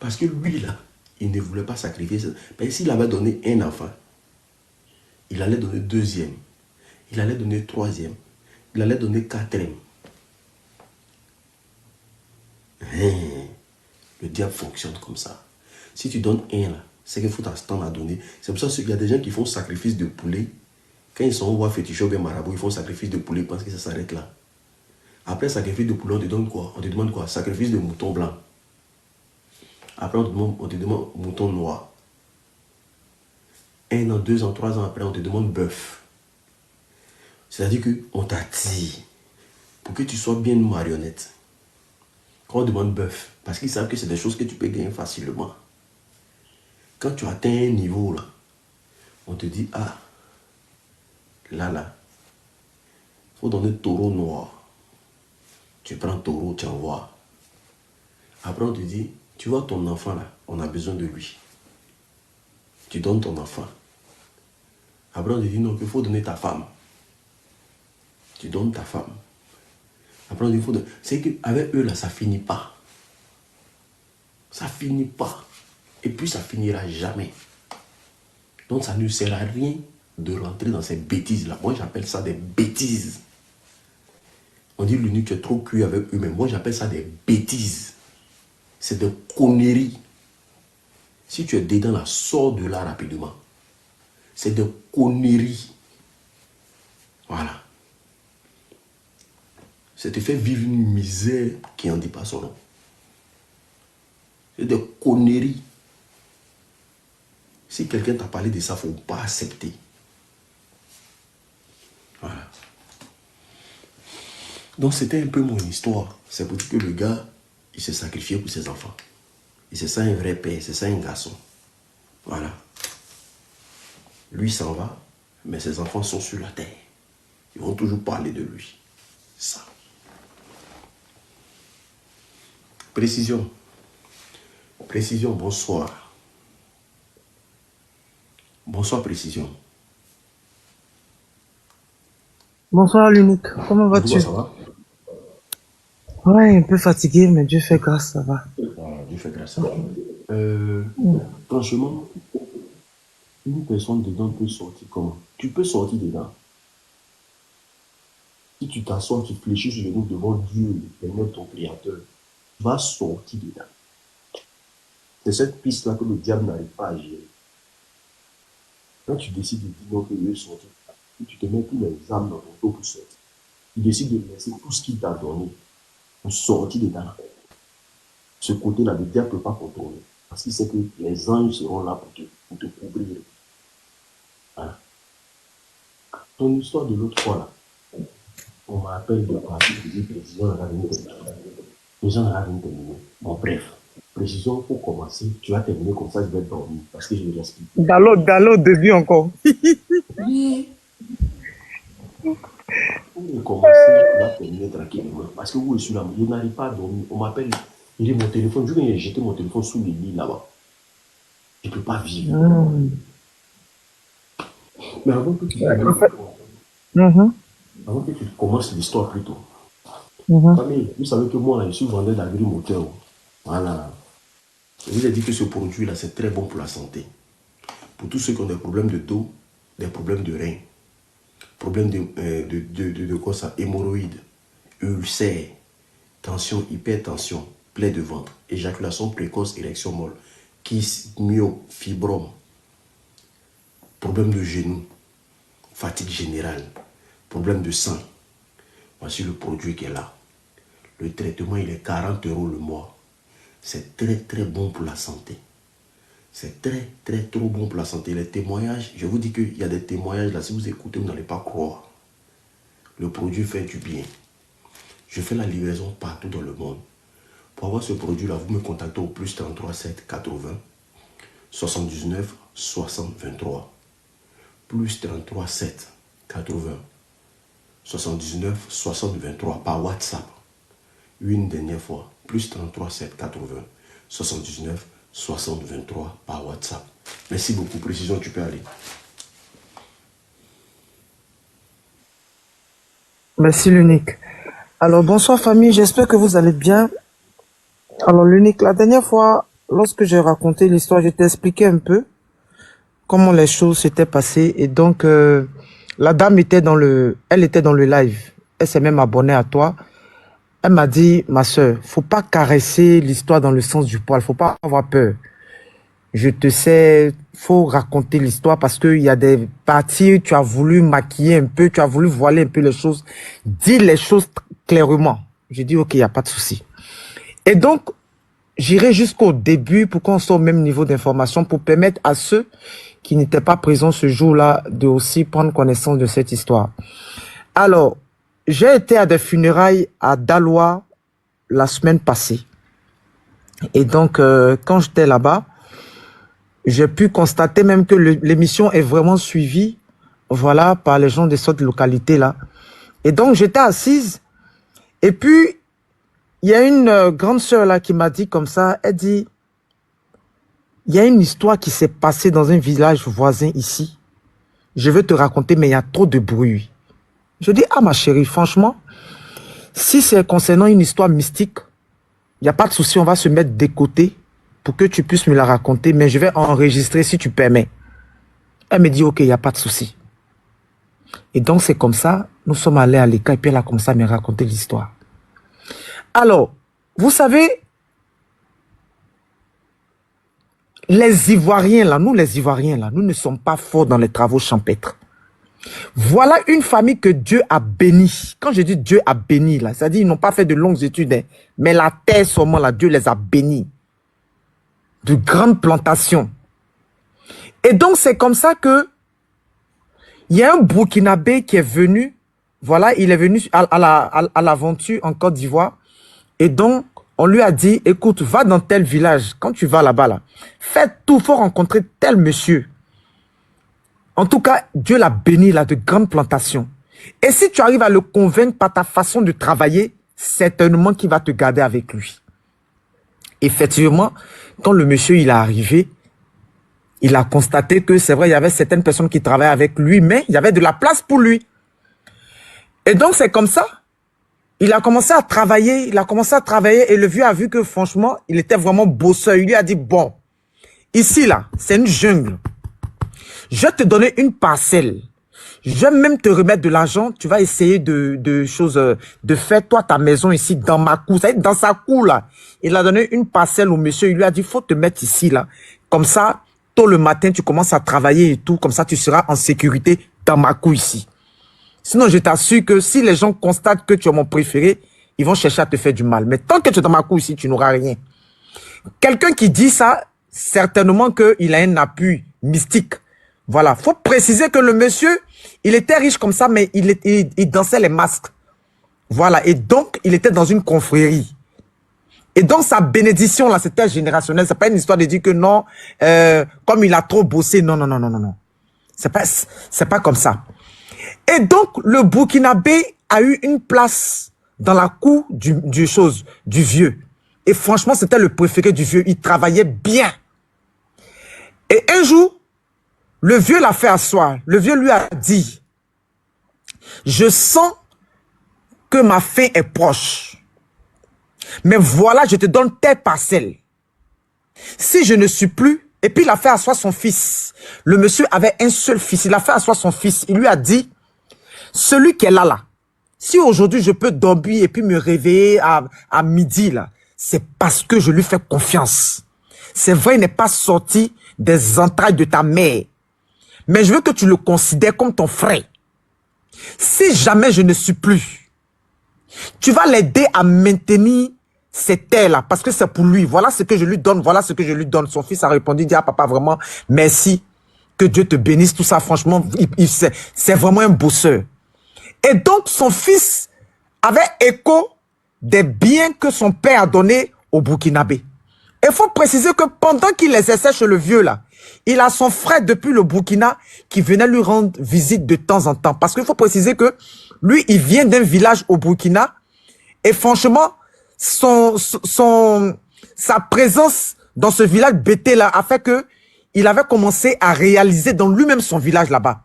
Parce que lui, là, il ne voulait pas sacrifier. Mais s'il avait donné un enfant, il allait donner deuxième, il allait donner troisième, il allait donner quatrième. Le diable fonctionne comme ça. Si tu donnes un, là, c'est qu'il faut t'attendre à donner. C'est pour ça qu'il y a des gens qui font sacrifice de poulet. Quand ils sont au roi féticheur ou bien marabout, ils font sacrifice de poulet, ils pensent que ça s'arrête là. Après sacrifice de poulet, on te donne quoi? On te demande quoi? Sacrifice de mouton blanc. Après, on te demande mouton noir. 1 an, 2 ans, 3 ans après, on te demande bœuf. C'est-à-dire qu'on t'attire pour que tu sois bien une marionnette. Quand on demande bœuf, parce qu'ils savent que c'est des choses que tu peux gagner facilement. Quand tu atteins un niveau là, on te dit, ah, là, il faut donner taureau noir. Tu prends taureau, tu envoies. Après, on te dit, tu vois ton enfant là, on a besoin de lui. Tu donnes ton enfant. Après, on te dit, non, il faut donner ta femme. Tu donnes ta femme. Après, on dit, il faut donner. C'est qu'avec eux là, ça finit pas. Ça finit pas. Et puis, ça finira jamais. Donc, ça ne sert à rien de rentrer dans ces bêtises-là. Moi, j'appelle ça des bêtises. On dit, l'unique, tu es trop cuit avec eux, mais moi, j'appelle ça des bêtises. C'est des conneries. Si tu es dedans là, sors de là rapidement. C'est des conneries. Voilà. Ça te fait vivre une misère qui n'en dit pas son nom. C'est des conneries. Si quelqu'un t'a parlé de ça, il ne faut pas accepter. Voilà. Donc c'était un peu mon histoire. C'est pour dire que le gars, il s'est sacrifié pour ses enfants. Et c'est ça un vrai père, c'est ça un garçon. Voilà. Lui s'en va, mais ses enfants sont sur la terre. Ils vont toujours parler de lui. Ça. Précision. Précision, bonsoir. Bonsoir, Précision. Bonsoir l'unique, comment vas-tu? Ça va? Ouais, un peu fatigué, mais Dieu fait grâce, ça va. Dieu fait grâce. Franchement, une personne dedans peut sortir comment? Tu peux sortir dedans. Si tu t'assois, tu fléchis sur le dos devant Dieu, l'éternel, ton créateur, tu vas sortir dedans. C'est cette piste-là que le diable n'arrive pas à gérer. Quand tu décides de dire non, que je vais sortir, tu te mets tous les âmes dans ton dos pour sortir. Tu décides de laisser tout ce qu'il t'a donné pour sortir dedans. Ce côté-là, le diable ne peut pas contrôler. Parce qu'il sait que les anges seront là pour te couvrir. Voilà. Ton histoire de l'autre fois, là, on m'appelle de partir de dire précision, les gens n'ont rien terminé. Bon, bref, précision, pour commencer, tu vas terminer comme ça, je vais dormir parce que je vais expliquer. Dans début encore. Oui. Pour commencer, tu vas terminer tranquillement. Parce que vous, je suis là, je n'arrive pas à dormir. On m'appelle, il dit mon téléphone, je vais jeter mon téléphone sous le lit là-bas. Je ne peux pas vivre. Mais avant que tu avant que tu commences l'histoire plutôt. Famille, vous savez que moi, là, je suis vendeur d'agri-moteur. Voilà. Je vous ai dit que ce produit-là, c'est très bon pour la santé. Pour tous ceux qui ont des problèmes de dos, des problèmes de reins, problèmes de quoi ça, hémorroïdes, ulcères, tension, hypertension, plaie de ventre, éjaculation précoce, érection molle, kyste, myome, fibrome, problème de genoux, fatigue générale, problème de sang. Voici le produit qui est là. Le traitement, il est 40 € le mois. C'est très, très bon pour la santé. C'est très, très, trop bon pour la santé. Les témoignages, je vous dis qu'il y a des témoignages là, si vous écoutez, vous n'allez pas croire. Le produit fait du bien. Je fais la livraison partout dans le monde. Pour avoir ce produit-là, vous me contactez au plus 33 7 80 79 60 23. Plus 33 7 80 79 60 23 par WhatsApp. Une dernière fois. Plus 33 7 80 79 60 23 par WhatsApp. Merci beaucoup. Précision, tu peux aller. Merci l'unique. Alors bonsoir famille, j'espère que vous allez bien. Alors l'unique, la dernière fois, lorsque j'ai raconté l'histoire, je t'ai expliqué un peu comment les choses s'étaient passées. Et donc, la dame elle était dans le live. Elle s'est même abonnée à toi. Elle m'a dit, ma soeur, faut pas caresser l'histoire dans le sens du poil, faut pas avoir peur. Je te sais, faut raconter l'histoire parce qu'il y a des parties, tu as voulu maquiller un peu, tu as voulu voiler un peu les choses. Dis les choses clairement. J'ai dit, ok, il n'y a pas de souci. Et donc, j'irai jusqu'au début pour qu'on soit au même niveau d'information pour permettre à ceux qui n'étaient pas présents ce jour-là de aussi prendre connaissance de cette histoire. Alors, j'ai été à des funérailles à Daloa la semaine passée. Et donc, quand j'étais là-bas, j'ai pu constater même que l'émission est vraiment suivie, voilà, par les gens de cette localité-là. Et donc, j'étais assise. Et puis, il y a une grande sœur là qui m'a dit comme ça, elle dit, il y a une histoire qui s'est passée dans un village voisin ici. Je veux te raconter, mais il y a trop de bruit. Je dis, ah ma chérie, franchement, si c'est concernant une histoire mystique, il n'y a pas de souci, on va se mettre des côtés pour que tu puisses me la raconter, mais je vais enregistrer si tu permets. Elle me dit, ok, il n'y a pas de souci. Et donc, c'est comme ça, nous sommes allés à l'école et puis elle a commencé à me raconter l'histoire. Alors, vous savez, les Ivoiriens, là, nous les Ivoiriens, là, nous ne sommes pas forts dans les travaux champêtres. Voilà une famille que Dieu a bénie. Quand je dis Dieu a béni, là, c'est-à-dire ils n'ont pas fait de longues études, hein, mais la terre seulement, là, Dieu les a bénis. De grandes plantations. Et donc, c'est comme ça que il y a un Burkinabé qui est venu, voilà, il est venu à l'aventure en Côte d'Ivoire. Et donc, on lui a dit, écoute, va dans tel village. Quand tu vas là-bas, là, fais tout, faut rencontrer tel monsieur. En tout cas, Dieu l'a béni là de grandes plantations. Et si tu arrives à le convaincre par ta façon de travailler, certainement qu'il va te garder avec lui. Effectivement, quand le monsieur il est arrivé, il a constaté que c'est vrai, il y avait certaines personnes qui travaillaient avec lui, mais il y avait de la place pour lui. Et donc, c'est comme ça. Il a commencé à travailler, et le vieux a vu que franchement, il était vraiment bosseur. Il lui a dit, bon, ici là, c'est une jungle. Je vais te donner une parcelle. Je vais même te remettre de l'argent. Tu vas essayer de faire toi ta maison ici dans ma cour. Ça va être dans sa cour là. Il a donné une parcelle au monsieur. Il lui a dit, faut te mettre ici là. Comme ça, tôt le matin, tu commences à travailler et tout. Comme ça, tu seras en sécurité dans ma cour ici. Sinon, je t'assure que si les gens constatent que tu es mon préféré, ils vont chercher à te faire du mal. Mais tant que tu es dans ma cour ici, tu n'auras rien. Quelqu'un qui dit ça, certainement qu'il a un appui mystique. Voilà. Faut préciser que le monsieur, il était riche comme ça, mais il dansait les masques. Voilà. Et donc, il était dans une confrérie. Et donc, sa bénédiction, là, c'était générationnel. C'est pas une histoire de dire que non, comme il a trop bossé. Non, non, non, non, non, non. C'est pas comme ça. Et donc, le Burkinabé a eu une place dans la cour du vieux. Et franchement, c'était le préféré du vieux. Il travaillait bien. Et un jour, le vieux l'a fait asseoir. Le vieux lui a dit, je sens que ma fin est proche. Mais voilà, je te donne tes parcelles. Si je ne suis plus, et puis il a fait asseoir son fils. Le monsieur avait un seul fils. Il a fait asseoir son fils. Il lui a dit, celui qui est là, si aujourd'hui je peux dormir et puis me réveiller à midi, là, c'est parce que je lui fais confiance. C'est vrai, il n'est pas sorti des entrailles de ta mère. Mais je veux que tu le considères comme ton frère. Si jamais je ne suis plus, tu vas l'aider à maintenir ces terres-là, parce que c'est pour lui. Voilà ce que je lui donne, voilà ce que je lui donne. Son fils a répondu, dit, ah papa, vraiment, merci. Que Dieu te bénisse, tout ça, franchement, c'est vraiment un bosseur. Et donc, son fils avait écho des biens que son père a donnés au Burkinabé. Il faut préciser que pendant qu'il exerçait chez le vieux là, il a son frère depuis le Burkina qui venait lui rendre visite de temps en temps. Parce qu'il faut préciser que lui, il vient d'un village au Burkina et franchement, sa présence dans ce village bêté là a fait que il avait commencé à réaliser dans lui-même son village là-bas.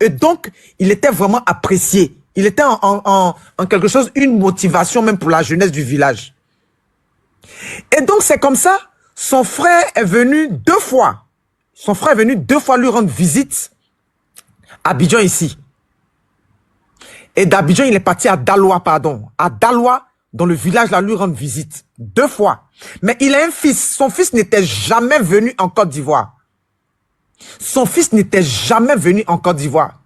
Et donc, il était vraiment apprécié. Il était en quelque chose, une motivation même pour la jeunesse du village. Et donc, c'est comme ça, son frère est venu 2 fois. Son frère est venu 2 fois lui rendre visite à Abidjan ici. Et d'Abidjan, il est parti à Daloa, pardon. À Daloa, dans le village, là, lui rendre visite. 2 fois. Mais il a un fils. Son fils n'était jamais venu en Côte d'Ivoire. Son fils n'était jamais venu en Côte d'Ivoire.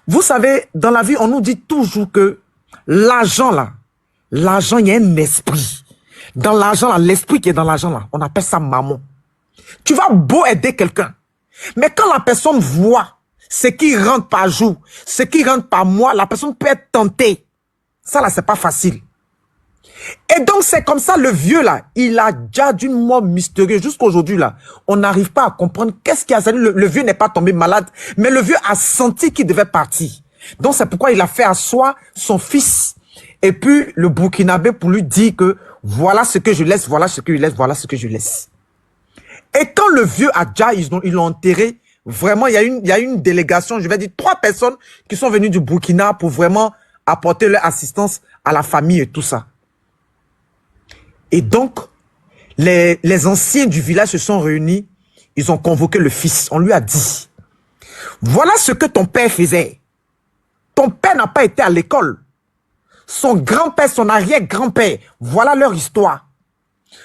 Vous savez, dans la vie, on nous dit toujours que l'argent, là, l'argent, il y a un esprit. Dans l'argent, là, l'esprit qui est dans l'argent, là, on appelle ça maman. Tu vas beau aider quelqu'un. Mais quand la personne voit ce qui rentre par jour, ce qui rentre par mois, la personne peut être tentée. Ça, là, c'est pas facile. Et donc, c'est comme ça, le vieux, là, il a déjà d'une mort mystérieuse. Jusqu'aujourd'hui, là, on n'arrive pas à comprendre qu'est-ce qui a sali. Le vieux n'est pas tombé malade, mais le vieux a senti qu'il devait partir. Donc, c'est pourquoi il a fait asseoir son fils et puis le Burkinabé pour lui dire que voilà ce que je laisse, voilà ce que je laisse, voilà ce que je laisse. Et quand le vieux a déjà, ils l'ont enterré, vraiment, il y a une délégation, je vais dire 3 personnes qui sont venues du Burkina pour vraiment apporter leur assistance à la famille et tout ça. Et donc, les anciens du village se sont réunis, ils ont convoqué le fils. On lui a dit, voilà ce que ton père faisait. Ton père n'a pas été à l'école. Son grand-père, son arrière-grand-père, voilà leur histoire.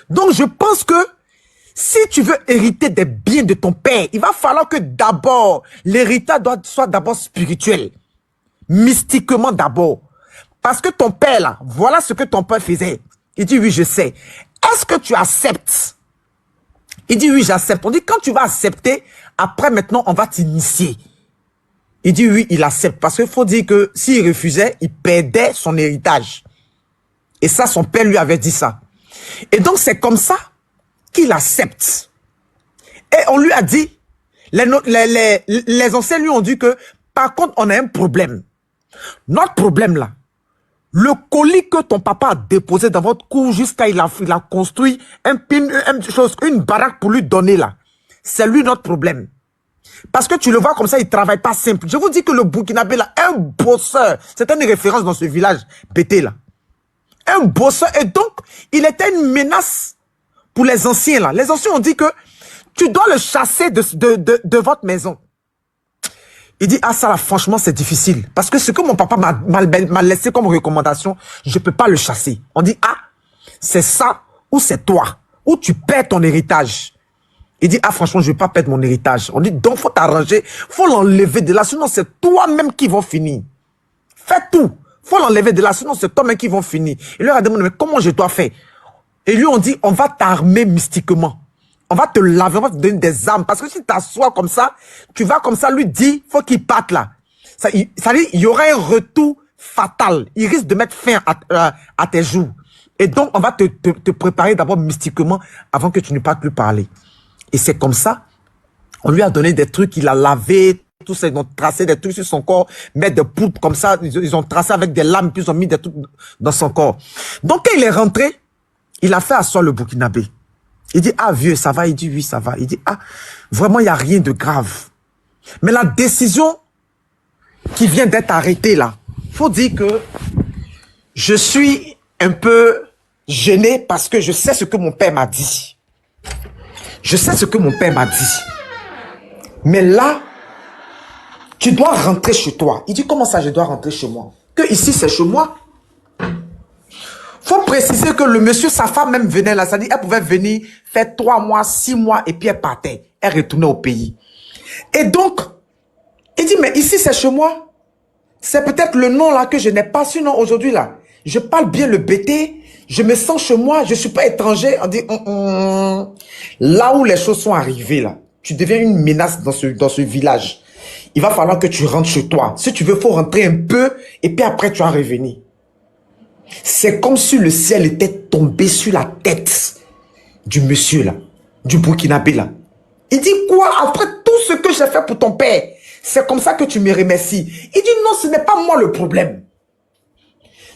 Donc, je pense que si tu veux hériter des biens de ton père, il va falloir que d'abord, l'héritage soit d'abord spirituel. Mystiquement d'abord. Parce que ton père, là, voilà ce que ton père faisait. Il dit, oui, je sais. Est-ce que tu acceptes? Il dit, oui, j'accepte. On dit, quand tu vas accepter, après, maintenant, on va t'initier. Il dit, oui, il accepte. Parce qu'il faut dire que s'il refusait, il perdait son héritage. Et ça, son père lui avait dit ça. Et donc, c'est comme ça qu'il accepte. Et on lui a dit, les anciens lui ont dit que, par contre, on a un problème. Notre problème, là, le colis que ton papa a déposé dans votre cour jusqu'à il a construit une baraque pour lui donner là. C'est lui notre problème. Parce que tu le vois comme ça, il travaille pas simple. Je vous dis que le Burkinabé là, un bosseur, c'est une référence dans ce village pété là. Un bosseur. Et donc, il était une menace pour les anciens là. Les anciens ont dit que tu dois le chasser de votre maison. Il dit, ah ça là, franchement, c'est difficile. Parce que ce que mon papa m'a laissé comme recommandation, je peux pas le chasser. On dit, ah, c'est ça ou c'est toi. Ou tu perds ton héritage. Il dit, ah franchement, je vais pas perdre mon héritage. On dit, donc faut t'arranger, faut l'enlever de là, sinon c'est toi-même qui vont finir. Fais tout. Faut l'enlever de là, sinon c'est toi-même qui vont finir. Il leur a demandé, mais comment je dois faire? Et lui, on dit, on va t'armer mystiquement. On va te laver, on va te donner des armes. Parce que si tu t'assois comme ça, tu vas comme ça lui dire, faut qu'il parte là. Ça dit, il y aura un retour fatal. Il risque de mettre fin à tes jours. Et donc, on va te préparer d'abord mystiquement avant que tu ne partes plus parler. Et c'est comme ça, on lui a donné des trucs, il a lavé, tout ça, ils ont tracé des trucs sur son corps, mettre des poudres comme ça, ils ont tracé avec des lames, puis ils ont mis des trucs dans son corps. Donc, quand il est rentré, il a fait asseoir le Burkinabé. Il dit, ah vieux, ça va? Il dit, oui, ça va. Il dit, ah, vraiment, il n'y a rien de grave. Mais la décision qui vient d'être arrêtée là, faut dire que je suis un peu gêné parce que je sais ce que mon père m'a dit. Je sais ce que mon père m'a dit. Mais là, tu dois rentrer chez toi. Il dit, comment ça, je dois rentrer chez moi? Que ici, c'est chez moi. Faut préciser que le monsieur, sa femme même venait là. Ça dit, elle pouvait venir faire 3 mois, 6 mois et puis elle partait. Elle retournait au pays. Et donc, il dit, mais ici, c'est chez moi. C'est peut-être le nom là que je n'ai pas. Sinon, aujourd'hui là, je parle bien le BT. Je me sens chez moi. Je suis pas étranger. On dit, là où les choses sont arrivées là, tu deviens une menace dans ce village. Il va falloir que tu rentres chez toi. Si tu veux, faut rentrer un peu et puis après, tu vas revenir. C'est comme si le ciel était tombé sur la tête du monsieur là, du Burkinabé là. Il dit quoi? Après tout ce que j'ai fait pour ton père, c'est comme ça que tu me remercies. Il dit non, ce n'est pas moi le problème.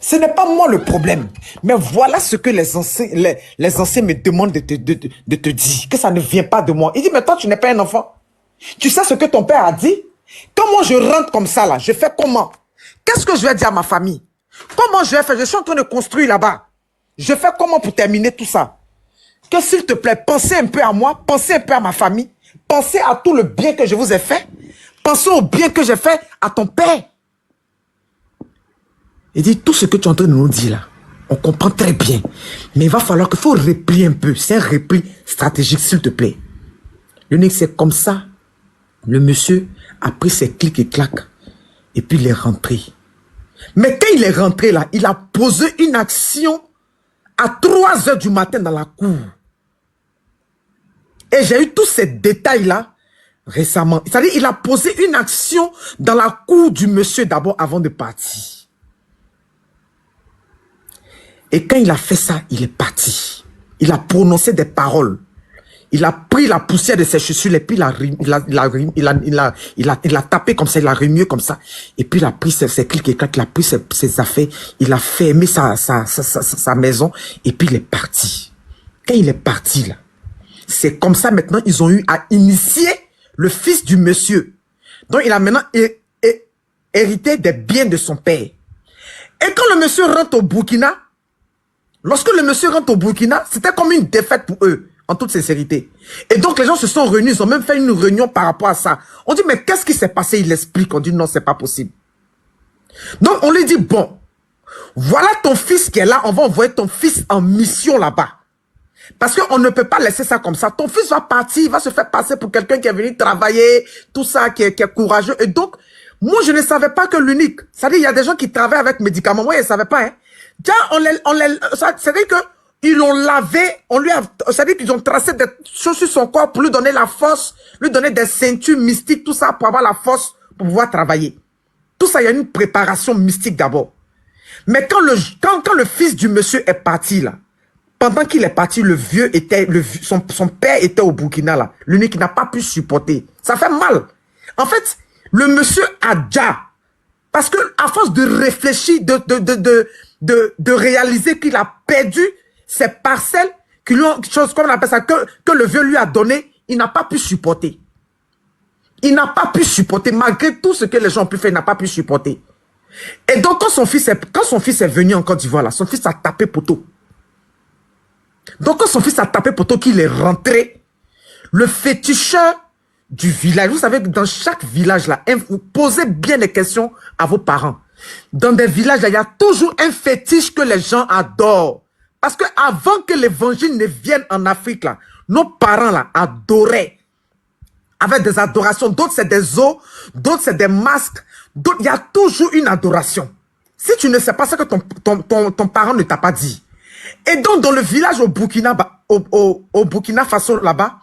Ce n'est pas moi le problème. Mais voilà ce que les anciens me demandent de te dire. Que ça ne vient pas de moi. Il dit, mais toi, tu n'es pas un enfant. Tu sais ce que ton père a dit? Comment je rentre comme ça là? Je fais comment? qu'est-ce que je vais dire à ma famille? Comment je vais faire? Je suis en train de construire là-bas. Je fais comment pour terminer tout ça? Que s'il te plaît, pensez un peu à moi, pensez un peu à ma famille, pensez à tout le bien que je vous ai fait, pensez au bien que j'ai fait à ton père. Il dit, tout ce que tu es en train de nous dire là, on comprend très bien. Mais il va falloir qu'il faut replier un peu. C'est un repli stratégique, s'il te plaît. L'unique, c'est comme ça. Le monsieur a pris ses clics et claques. Et puis il est rentré. Mais quand il est rentré là, il a posé une action à 3 heures du matin dans la cour. Et j'ai eu tous ces détails-là récemment. C'est-à-dire, il a posé une action dans la cour du monsieur d'abord avant de partir. Et quand il a fait ça, il est parti. Il a prononcé des paroles. Il a pris la poussière de ses chaussures et puis il a tapé comme ça, il a remué comme ça. Et puis il a pris ses clics et claques, il a pris ses affaires, il a fermé sa maison et puis il est parti. Quand il est parti là, c'est comme ça maintenant ils ont eu à initier le fils du monsieur. Donc il a maintenant hérité des biens de son père. Et quand le monsieur rentre au Burkina, lorsque le monsieur rentre au Burkina, c'était comme une défaite pour eux. En toute sincérité. Et donc, les gens se sont réunis, ils ont même fait une réunion par rapport à ça. On dit, mais qu'est-ce qui s'est passé? Il explique. On dit, non, c'est pas possible. Donc, on lui dit, bon, voilà ton fils qui est là, on va envoyer ton fils en mission là-bas. Parce qu'on ne peut pas laisser ça comme ça. Ton fils va partir, il va se faire passer pour quelqu'un qui est venu travailler, tout ça, qui est courageux. Et donc, moi, je ne savais pas que l'unique. C'est-à-dire, il y a des gens qui travaillent avec médicaments. Moi, je ne savais pas, hein. Tiens, c'est-à-dire que, ils l'ont lavé, c'est-à-dire qu'ils ont tracé des choses sur son corps pour lui donner la force, lui donner des ceintures mystiques, tout ça pour avoir la force pour pouvoir travailler. Tout ça, il y a une préparation mystique d'abord. Mais quand le fils du monsieur est parti là, pendant qu'il est parti, son père était au Burkina là, l'unique qui n'a pas pu supporter. Ça fait mal. En fait, le monsieur a déjà, parce que à force de réfléchir, de réaliser qu'il a perdu ces parcelles qui lui ont, chose comme on appelle ça, que le vieux lui a donné, il n'a pas pu supporter. Il n'a pas pu supporter, malgré tout ce que les gens ont pu faire, il n'a pas pu supporter. Et donc, quand son fils est venu en Côte d'Ivoire, là, son fils a tapé poteau. Donc, quand son fils a tapé poteau, qu'il est rentré, le féticheur du village, vous savez que dans chaque village, là, vous posez bien des questions à vos parents. Dans des villages, là, il y a toujours un fétiche que les gens adorent. Parce que avant que l'évangile ne vienne en Afrique, là, nos parents là, adoraient. Avec des adorations. D'autres, c'est des os. D'autres, c'est des masques. D'autres, il y a toujours une adoration. Si tu ne sais pas ça que ton parent ne t'a pas dit. Et donc, dans le village au Burkina, au Burkina Faso, là-bas,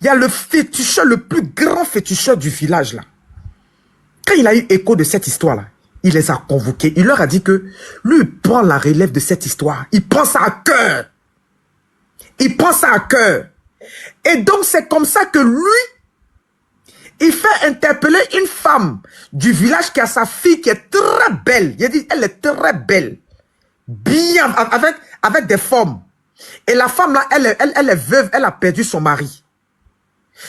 il y a le féticheur, le plus grand féticheur du village, là. Quand il a eu écho de cette histoire-là, il les a convoqués. Il leur a dit que lui, il prend la relève de cette histoire. Il prend ça à cœur. Il prend ça à cœur. Et donc, c'est comme ça que lui, il fait interpeller une femme du village qui a sa fille qui est très belle. Il a dit, elle est très belle. Bien, avec des formes. Et la femme là, elle est veuve, elle a perdu son mari.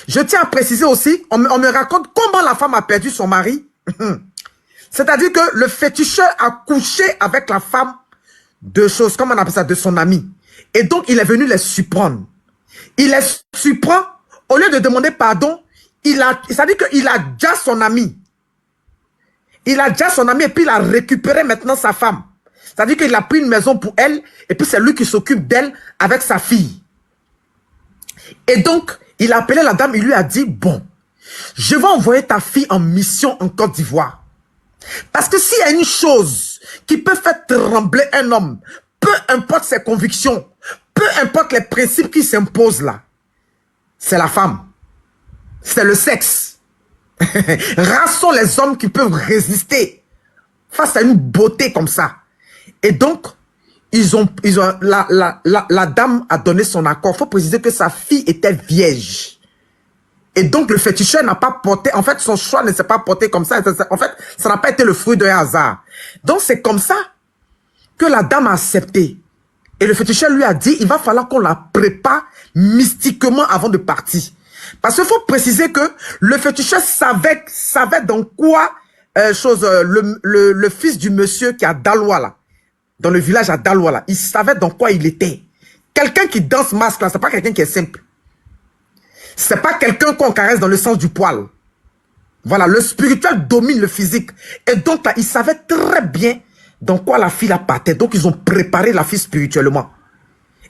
Je tiens à préciser aussi, on me raconte comment la femme a perdu son mari. C'est-à-dire que le féticheur a couché avec la femme de choses, comment on appelle ça, de son ami. Et donc, il est venu les surprendre. Il les surprend, au lieu de demander pardon, c'est-à-dire qu'il a déjà son ami. Il a déjà son ami et puis il a récupéré maintenant sa femme. C'est-à-dire qu'il a pris une maison pour elle et puis c'est lui qui s'occupe d'elle avec sa fille. Et donc, il a appelé la dame, il lui a dit, bon, je vais envoyer ta fille en mission en Côte d'Ivoire. Parce que s'il y a une chose qui peut faire trembler un homme, peu importe ses convictions, peu importe les principes qui s'imposent là, c'est la femme. C'est le sexe. Rares sont les hommes qui peuvent résister face à une beauté comme ça. Et donc, la dame a donné son accord. Il faut préciser que sa fille était vierge. Et donc, le féticheur n'a pas porté, en fait, son choix ne s'est pas porté comme ça. En fait, ça n'a pas été le fruit d'un hasard. Donc, c'est comme ça que la dame a accepté. Et le féticheur lui a dit, il va falloir qu'on la prépare mystiquement avant de partir. Parce qu'il faut préciser que le féticheur savait dans quoi le fils du monsieur qui est à Daloa, là, dans le village à Daloa, là, il savait dans quoi il était. Quelqu'un qui danse masque, là, c'est pas quelqu'un qui est simple. C'est pas quelqu'un qu'on caresse dans le sens du poil. Voilà, le spirituel domine le physique. Et donc, là, il savait très bien dans quoi la fille la partait. Donc, ils ont préparé la fille spirituellement.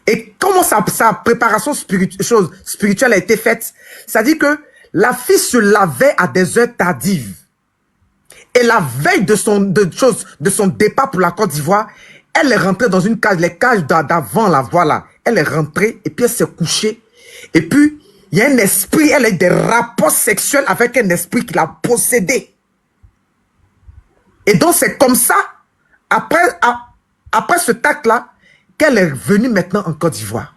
Et comment sa préparation spirituelle a été faite? C'est-à-dire que la fille se lavait à des heures tardives. Et la veille de son départ pour la Côte d'Ivoire, elle est rentrée dans une cage, les cages d'avant, là, voilà. Elle est rentrée et puis elle s'est couchée. Et puis, il y a un esprit, elle a eu des rapports sexuels avec un esprit qui l'a possédé. Et donc, c'est comme ça, après ce tact-là, qu'elle est venue maintenant en Côte d'Ivoire.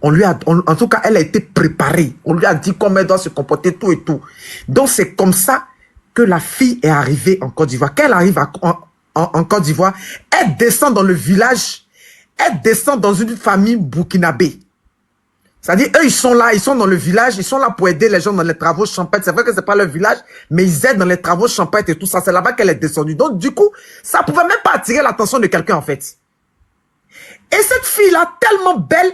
En tout cas, elle a été préparée. On lui a dit comment elle doit se comporter, tout et tout. Donc, c'est comme ça que la fille est arrivée en Côte d'Ivoire. Quand elle arrive en Côte d'Ivoire, elle descend dans le village, elle descend dans une famille burkinabé. C'est-à-dire, eux, ils sont là, ils sont dans le village, ils sont là pour aider les gens dans les travaux champêtres. C'est vrai que c'est pas leur village, mais ils aident dans les travaux champêtres et tout ça. C'est là-bas qu'elle est descendue. Donc, du coup, ça pouvait même pas attirer l'attention de quelqu'un, en fait. Et cette fille-là, tellement belle,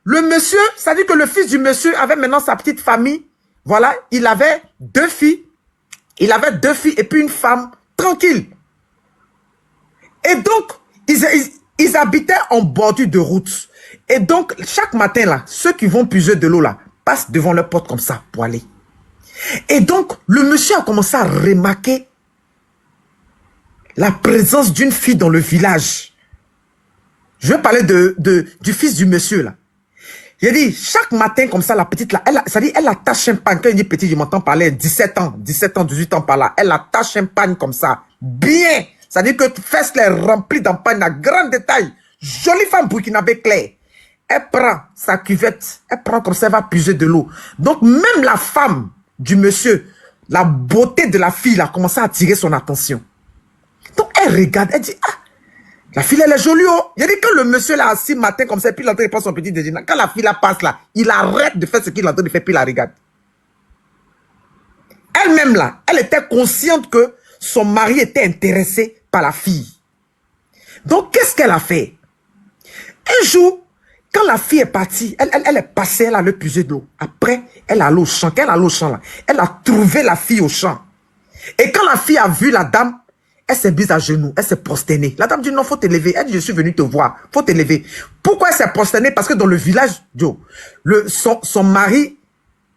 le monsieur, c'est-à-dire que le fils du monsieur avait maintenant sa petite famille. Voilà, il avait 2 filles. Il avait 2 filles et puis une femme tranquille. Et donc, ils habitaient en bordure de route. Et donc, chaque matin, là, ceux qui vont puiser de l'eau, là, passent devant leur porte comme ça pour aller. Et donc, le monsieur a commencé à remarquer la présence d'une fille dans le village. Je vais parler du fils du monsieur, là. Il a dit, chaque matin, comme ça, la petite, là, elle attache un pagne. Quand il dit petit, je m'entends parler, 17 ans, 18 ans par là. Elle attache un pagne comme ça. Bien. C'est-à-dire que fesses les remplie d'un pagne à grand détail. Jolie femme burkinabé claire. Elle prend sa cuvette. Elle prend comme ça, elle va puiser de l'eau. Donc, même la femme du monsieur, la beauté de la fille, a commencé à attirer son attention. Donc, elle regarde, elle dit, ah, la fille, elle est jolie, oh. Il a dit que le monsieur là, assis matin comme ça, puis il est en train de prendre son petit déjeuner. Quand la fille là passe là, il arrête de faire ce qu'il est en train de faire, puis il la regarde. Elle-même là, elle était consciente que son mari était intéressé par la fille. Donc, qu'est-ce qu'elle a fait? Un jour, quand la fille est partie, elle est passée, elle a le puiser d'eau. Après, elle a allé au champ. Quand elle a allé au champ là, elle a trouvé la fille au champ. Et quand la fille a vu la dame, elle s'est mise à genoux, elle s'est prosternée. La dame dit non, faut te lever. Elle dit je suis venue te voir, faut te lever. Pourquoi elle s'est prosternée? Parce que dans le village, son mari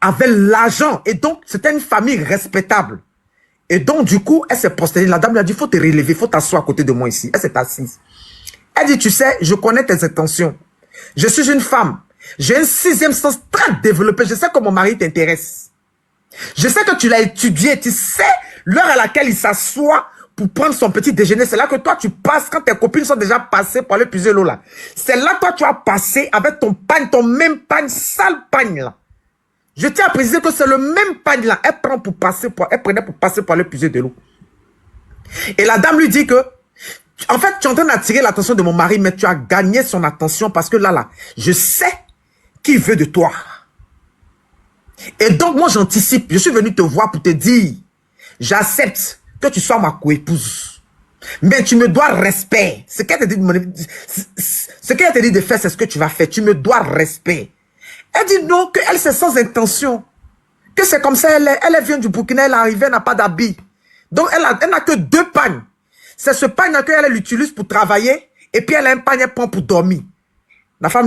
avait l'argent et donc c'était une famille respectable. Et donc du coup, elle s'est prosternée. La dame lui a dit faut te relever, faut t'asseoir à côté de moi ici. Elle s'est assise. Elle dit tu sais, je connais tes intentions. Je suis une femme. J'ai un 6e sens très développé. Je sais que mon mari t'intéresse. Je sais que tu l'as étudié. Tu sais l'heure à laquelle il s'assoit pour prendre son petit déjeuner. C'est là que toi, tu passes quand tes copines sont déjà passées pour aller puiser l'eau là. C'est là que toi, tu as passé avec ton pagne, ton même pagne, sale pagne là. Je tiens à préciser que c'est le même pagne là. Elle prenait pour passer pour aller puiser de l'eau. Et la dame lui dit que, en fait, tu es en train d'attirer l'attention de mon mari, mais tu as gagné son attention parce que là, je sais qu'il veut de toi. Et donc, moi, j'anticipe. Je suis venu te voir pour te dire, j'accepte que tu sois ma coépouse. Mais tu me dois respect. Ce qu'elle te dit de faire, c'est ce que tu vas faire. Tu me dois respect. Elle dit non, qu'elle c'est sans intention. Que c'est comme ça, elle vient du Burkina, elle est arrivée, elle n'a pas d'habit. Donc, elle n'a que 2 pagnes. C'est ce pagne qu'elle utilise pour travailler. Et puis, elle a un pagne, elle prend pour dormir. La femme lui